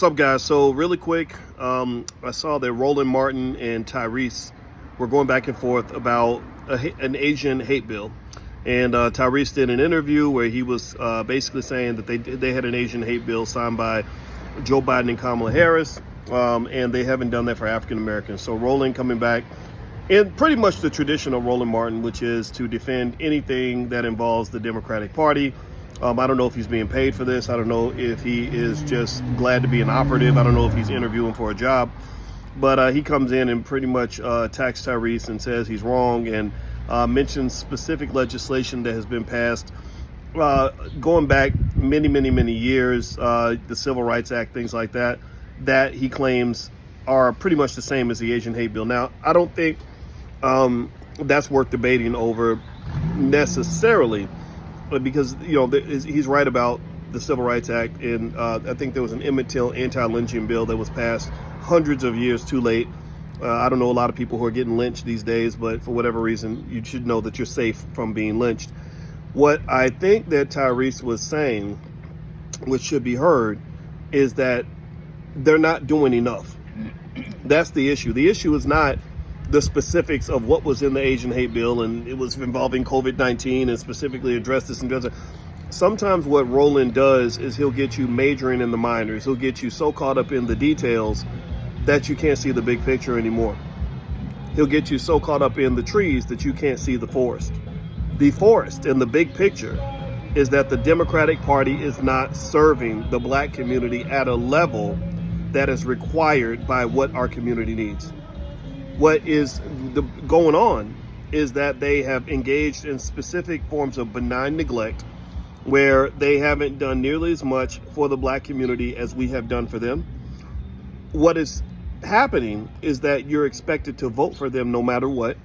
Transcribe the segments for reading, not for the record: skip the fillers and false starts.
What's up, guys? So really quick, I saw that Roland Martin and Tyrese were going back and forth about an Asian hate bill. And Tyrese did an interview where he was basically saying that they had an Asian hate bill signed by Joe Biden and Kamala Harris, and they haven't done that for African Americans. So Roland coming back in pretty much the tradition of Roland Martin, which is to defend anything that involves the Democratic Party. I don't know if he's being paid for this. I don't know if he is just glad to be an operative. I don't know if he's interviewing for a job. But he comes in and pretty much attacks Tyrese and says he's wrong, and mentions specific legislation that has been passed going back many years, the Civil Rights Act, things like that, that he claims are pretty much the same as the Asian hate bill. Now, I don't think that's worth debating over necessarily, because he's right about the Civil Rights Act, and I think there was an Emmett Till anti-lynching bill that was passed hundreds of years too late. I don't know a lot of people who are getting lynched these days, but for whatever reason, you should know that you're safe from being lynched. What I think that Tyrese was saying, which should be heard, is that they're not doing enough. That's the issue. The issue is not the specifics of what was in the Asian hate bill, and it was involving COVID-19 and specifically addressed this and does it. Sometimes what Roland does is he'll get you majoring in the minors. He'll get you so caught up in the details that you can't see the big picture anymore. He'll get you so caught up in the trees that you can't see the forest. The forest and the big picture is that the Democratic Party is not serving the black community at a level that is required by what our community needs. What is going on is that they have engaged in specific forms of benign neglect, where they haven't done nearly as much for the black community as we have done for them. What is happening is that you're expected to vote for them no matter what.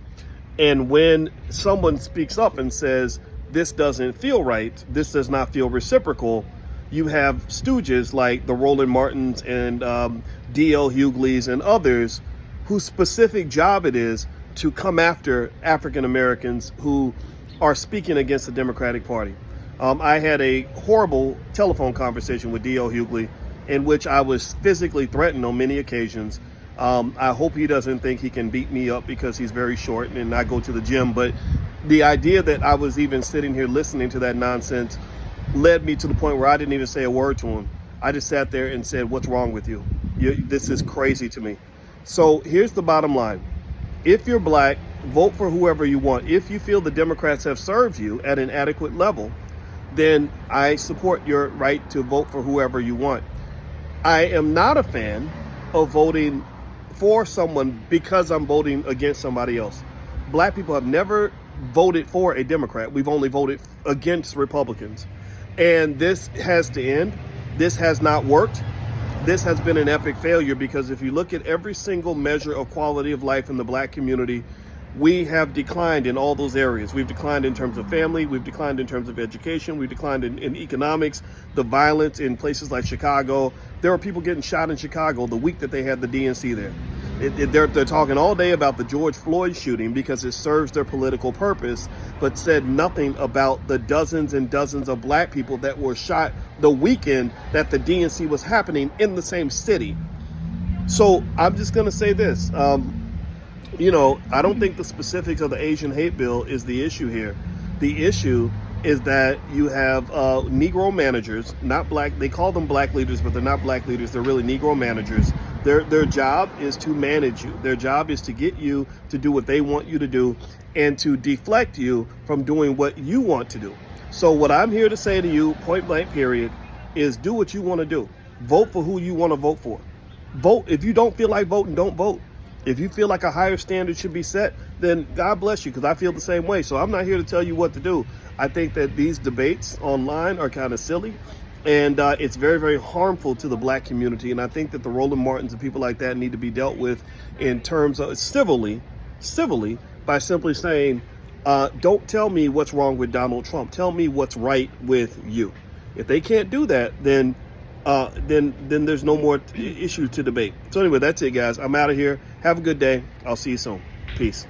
And when someone speaks up and says, this doesn't feel right, this does not feel reciprocal, you have stooges like the Roland Martins and D.L. Hughley's and others whose specific job it is to come after African Americans who are speaking against the Democratic Party. I had a horrible telephone conversation with D.L. Hughley in which I was physically threatened on many occasions. I hope he doesn't think he can beat me up because he's very short and I go to the gym. But the idea that I was even sitting here listening to that nonsense led me to the point where I didn't even say a word to him. I just sat there and said, what's wrong with you? This is crazy to me. So here's the bottom line. If you're black, vote for whoever you want. If you feel the Democrats have served you at an adequate level, then I support your right to vote for whoever you want. I am not a fan of voting for someone because I'm voting against somebody else. Black people have never voted for a Democrat. We've only voted against Republicans. And this has to end. This has not worked. This has been an epic failure, because if you look at every single measure of quality of life in the black community, we have declined in all those areas. We've declined in terms of family. We've declined in terms of education. We've declined in economics, the violence in places like Chicago. There were people getting shot in Chicago the week that they had the DNC there. They're talking all day about the George Floyd shooting because it serves their political purpose, but said nothing about the dozens and dozens of black people that were shot the weekend that the DNC was happening in the same city. So I'm just going to say this. I don't think the specifics of the Asian hate bill is the issue here. The issue is that you have Negro managers, not black. They call them black leaders, but they're not black leaders. They're really Negro managers. Their job is to manage you. Their job is to get you to do what they want you to do and to deflect you from doing what you want to do. So what I'm here to say to you, point blank period, is do what you want to do. Vote for who you want to vote for. Vote. If you don't feel like voting, don't vote. If you feel like a higher standard should be set, then God bless you, because I feel the same way. So I'm not here to tell you what to do. I think that these debates online are kind of silly, and it's very harmful to the black community. And I think that the Roland Martins and people like that need to be dealt with in terms of civilly, by simply saying, don't tell me what's wrong with Donald Trump. Tell me what's right with you. If they can't do that, then there's no more issue to debate. So anyway, that's it, guys. I'm out of here. Have a good day. I'll see you soon. Peace.